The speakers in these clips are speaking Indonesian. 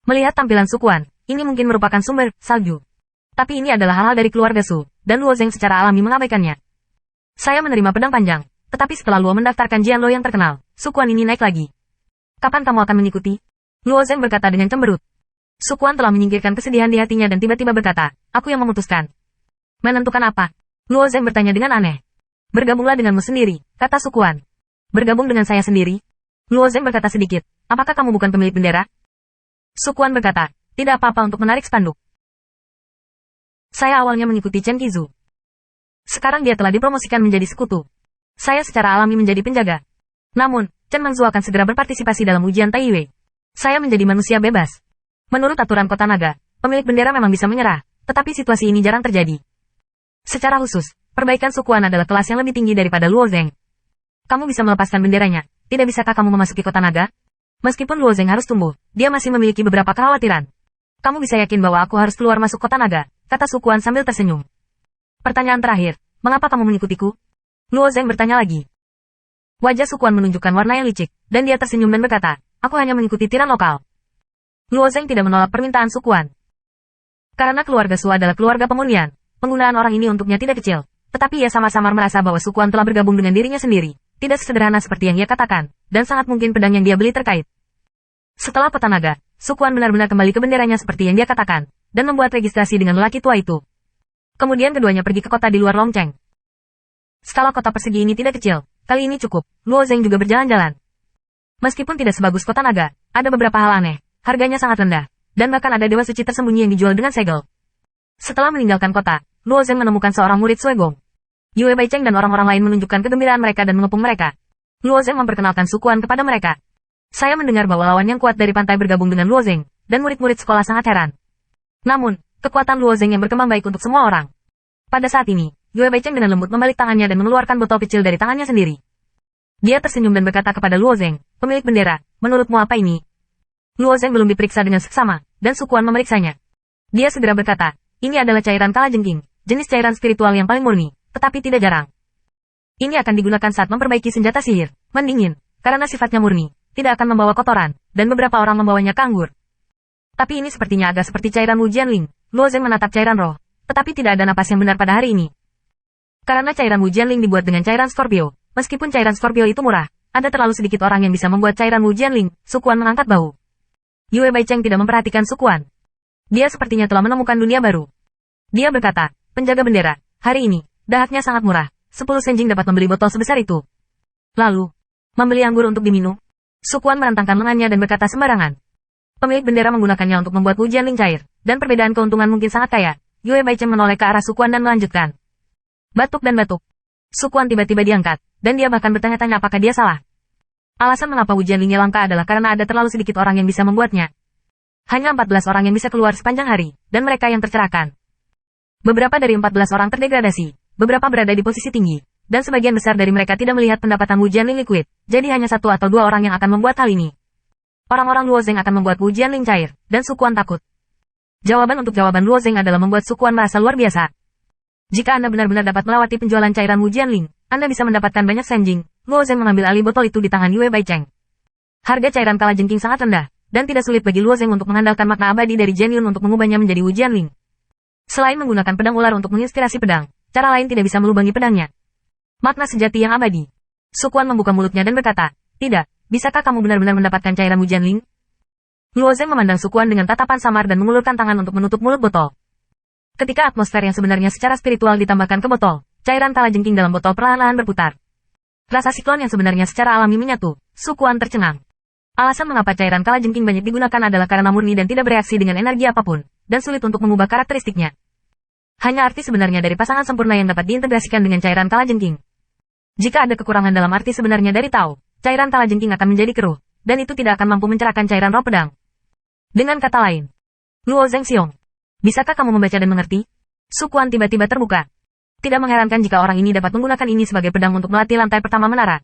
Melihat tampilan Sukuan, ini mungkin merupakan sumber salju. Tapi ini adalah hal-hal dari keluarga Su, dan Luo Zeng secara alami mengabaikannya. Saya menerima pedang panjang, tetapi setelah Luo mendaftarkan Jian Lo yang terkenal, Sukuan ini naik lagi. Kapan kamu akan mengikuti? Luo Zeng berkata dengan cemberut. Sukuan telah menyingkirkan kesedihan di hatinya dan tiba-tiba berkata, aku yang memutuskan. Menentukan apa? Luo Zeng bertanya dengan aneh. Bergabunglah denganmu sendiri, kata Sukuan. Bergabung dengan saya sendiri? Luo Zeng berkata sedikit, apakah kamu bukan pemilik bendera? Sukuan berkata, tidak apa-apa untuk menarik spanduk. Saya awalnya mengikuti Chen Qizu. Sekarang dia telah dipromosikan menjadi sekutu. Saya secara alami menjadi penjaga. Namun, Chen Mengzu akan segera berpartisipasi dalam ujian Taiwei. Saya menjadi manusia bebas. Menurut aturan kota naga, pemilik bendera memang bisa menyerah, tetapi situasi ini jarang terjadi. Secara khusus, perbaikan Sukuan adalah kelas yang lebih tinggi daripada Luo Zeng. Kamu bisa melepaskan benderanya, tidak bisakah kamu memasuki kota naga? Meskipun Luo Zeng harus tumbuh, dia masih memiliki beberapa kekhawatiran. Kamu bisa yakin bahwa aku harus keluar masuk kota naga, kata Sukuan sambil tersenyum. Pertanyaan terakhir, mengapa kamu mengikutiku? Luo Zeng bertanya lagi. Wajah Sukuan menunjukkan warna yang licik, dan dia tersenyum dan berkata, aku hanya mengikuti tiran lokal. Luo Zeng tidak menolak permintaan Sukuan. Karena keluarga Su adalah keluarga pemurnian, penggunaan orang ini untuknya tidak kecil, tetapi ia sama-sama merasa bahwa Sukuan telah bergabung dengan dirinya sendiri, tidak sesederhana seperti yang ia katakan, dan sangat mungkin pedang yang dia beli terkait. Setelah peta naga, Sukuan benar-benar kembali ke benderanya seperti yang dia katakan, dan membuat registrasi dengan lelaki tua itu. Kemudian keduanya pergi ke kota di luar Longcheng. Skala kota persegi ini tidak kecil, kali ini cukup, Luo Zeng juga berjalan-jalan. Meskipun tidak sebagus kota naga, ada beberapa hal aneh, harganya sangat rendah, dan bahkan ada dewa suci tersembunyi yang dijual dengan segel. Setelah meninggalkan kota, Luo Zeng menemukan seorang murid Sui Gong. Yue Baicheng dan orang-orang lain menunjukkan kegembiraan mereka dan mengepung mereka. Luo Zeng memperkenalkan Sukuan kepada mereka. Saya mendengar bahwa lawan yang kuat dari pantai bergabung dengan Luo Zeng, dan murid-murid sekolah sangat heran. Namun, kekuatan Luo Zeng yang berkembang baik untuk semua orang. Pada saat ini, Yue Baicheng dengan lembut membalik tangannya dan mengeluarkan botol kecil dari tangannya sendiri. Dia tersenyum dan berkata kepada Luo Zeng, pemilik bendera, menurutmu apa ini? Luo Zeng belum diperiksa dengan seksama, dan Sukuan memeriksanya. Dia segera berkata, ini adalah cairan kalajengking, jenis cairan spiritual yang paling murni, tetapi tidak jarang. Ini akan digunakan saat memperbaiki senjata sihir, mendingin, karena sifatnya murni, tidak akan membawa kotoran, dan beberapa orang membawanya ke anggur. Tapi ini sepertinya agak seperti cairan Wu Jianling. Luo Zeng menatap cairan roh, tetapi tidak ada napas yang benar pada hari ini. Karena cairan Wu Jianling dibuat dengan cairan Scorpio, meskipun cairan Scorpio itu murah, ada terlalu sedikit orang yang bisa membuat cairan Wu Jianling. Sukuan mengangkat bahu. Yue Baicheng tidak memperhatikan Sukuan. Dia sepertinya telah menemukan dunia baru. Dia berkata, penjaga bendera, hari ini, dahaknya sangat murah, 10 senjing dapat membeli botol sebesar itu. Lalu, membeli anggur untuk diminum? Sukuan merentangkan lengannya dan berkata sembarangan. Pemilik bendera menggunakannya untuk membuat Wu Jianling cair, dan perbedaan keuntungan mungkin sangat kaya. Yue Baicheng menoleh ke arah Sukuan dan melanjutkan. Batuk dan batuk. Sukuan tiba-tiba diangkat, dan dia bahkan bertanya-tanya apakah dia salah. Alasan mengapa Wu Jianlingnya langka adalah karena ada terlalu sedikit orang yang bisa membuatnya. Hanya 14 orang yang bisa keluar sepanjang hari, dan mereka yang tercerahkan. Beberapa dari 14 orang terdegradasi, beberapa berada di posisi tinggi, dan sebagian besar dari mereka tidak melihat pendapatan Wu Jianling liquid, jadi hanya 1 atau 2 orang yang akan membuat hal ini. Orang-orang Luo Zeng akan membuat Wu Jianling cair, dan Sukuan takut. Jawaban untuk jawaban Luo Zeng adalah membuat Sukuan merasa luar biasa. Jika Anda benar-benar dapat melewati penjualan cairan Wu Jianling, Anda bisa mendapatkan banyak senjing. Luo Zeng mengambil alih botol itu di tangan Yue Baicheng. Harga cairan kalajengking sangat rendah, dan tidak sulit bagi Luo Zeng untuk mengandalkan makna abadi dari Jianyun untuk mengubahnya menjadi Wu Jianling. Selain menggunakan pedang ular untuk menginspirasi pedang, cara lain tidak bisa melubangi pedangnya. Makna sejati yang abadi. Sukuan membuka mulutnya dan berkata, tidak, bisakah kamu benar-benar mendapatkan cairan Wu Jianling? Luo Zeng memandang Sukuan dengan tatapan samar dan mengulurkan tangan untuk menutup mulut botol. Ketika atmosfer yang sebenarnya secara spiritual ditambahkan ke botol, cairan kalajengking dalam botol perlahan-lahan berputar. Rasa siklon yang sebenarnya secara alami menyatu, Sukuan tercengang. Alasan mengapa cairan kalajengking banyak digunakan adalah karena murni dan tidak bereaksi dengan energi apapun, dan sulit untuk mengubah karakteristiknya. Hanya arti sebenarnya dari pasangan sempurna yang dapat diintegrasikan dengan cairan kalajengking. Jika ada kekurangan dalam arti sebenarnya dari Tao, cairan kalajengking akan menjadi keruh, dan itu tidak akan mampu mencerahkan cairan roh pedang. Dengan kata lain, Luo Zeng Xiong, bisakah kamu membaca dan mengerti? Sukuan tiba-tiba terbuka. Tidak mengherankan jika orang ini dapat menggunakan ini sebagai pedang untuk melatih lantai pertama menara.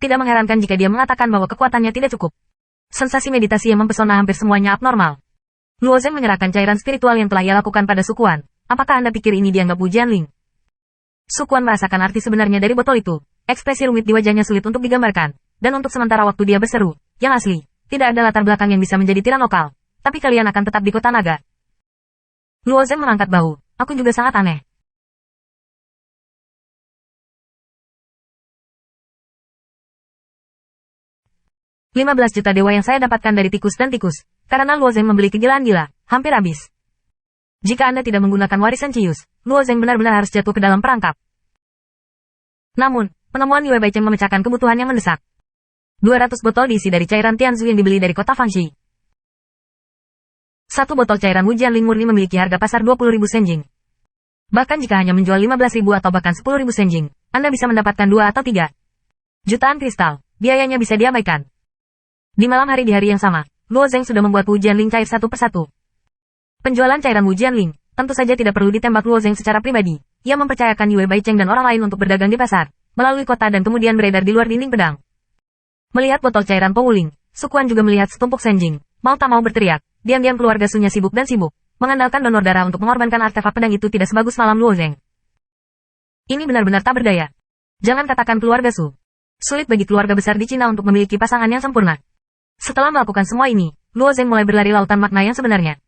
Tidak mengherankan jika dia mengatakan bahwa kekuatannya tidak cukup. Sensasi meditasi yang mempesona hampir semuanya abnormal. Luo Zeng menyerahkan cairan spiritual yang telah ia lakukan pada Sukuan. Apakah Anda pikir ini dianggap Wu Jianling? Sukuan merasakan arti sebenarnya dari botol itu. Ekspresi rumit di wajahnya sulit untuk digambarkan. Dan untuk sementara waktu dia berseru, yang asli, tidak ada latar belakang yang bisa menjadi tiran lokal. tapi kalian akan tetap di kota naga. Luo Zeng mengangkat bahu. Aku juga sangat aneh. $15 juta dewa yang saya dapatkan dari tikus dan tikus, karena Luo Zeng membeli kegilaan gila, hampir habis. Jika Anda tidak menggunakan warisan Cius, Luo Zeng benar-benar harus jatuh ke dalam perangkap. Namun, penemuan Yue Baicheng memecahkan kebutuhan yang mendesak. 200 botol diisi dari cairan Tianzu yang dibeli dari kota Fangxi. Satu botol cairan Wujian Ling murni memiliki harga pasar 20.000 senjing. Bahkan jika hanya menjual 15.000 atau bahkan 10.000 senjing, Anda bisa mendapatkan 2 atau 3 jutaan kristal, biayanya bisa diabaikan. Di malam hari di hari yang sama, Luo Zeng sudah membuat Wujian Ling cair satu persatu. Penjualan cairan Wujian Ling, tentu saja tidak perlu ditembak Luo Zeng secara pribadi. Ia mempercayakan Yue Baicheng dan orang lain untuk berdagang di pasar, melalui kota dan kemudian beredar di luar dinding pedang. Melihat botol cairan penguling, Sukuan juga melihat setumpuk senjing. Mau tak mau berteriak, diam-diam keluarga Sunya sibuk dan sibuk. Mengandalkan donor darah untuk mengorbankan artefak pedang itu tidak sebagus malam Luo Zeng. Ini benar-benar tak berdaya. Jangan katakan keluarga Su. Sulit bagi keluarga besar di Cina untuk memiliki pasangan yang sempurna. Setelah melakukan semua ini, Luo Zeng mulai berlari lautan makna yang sebenarnya.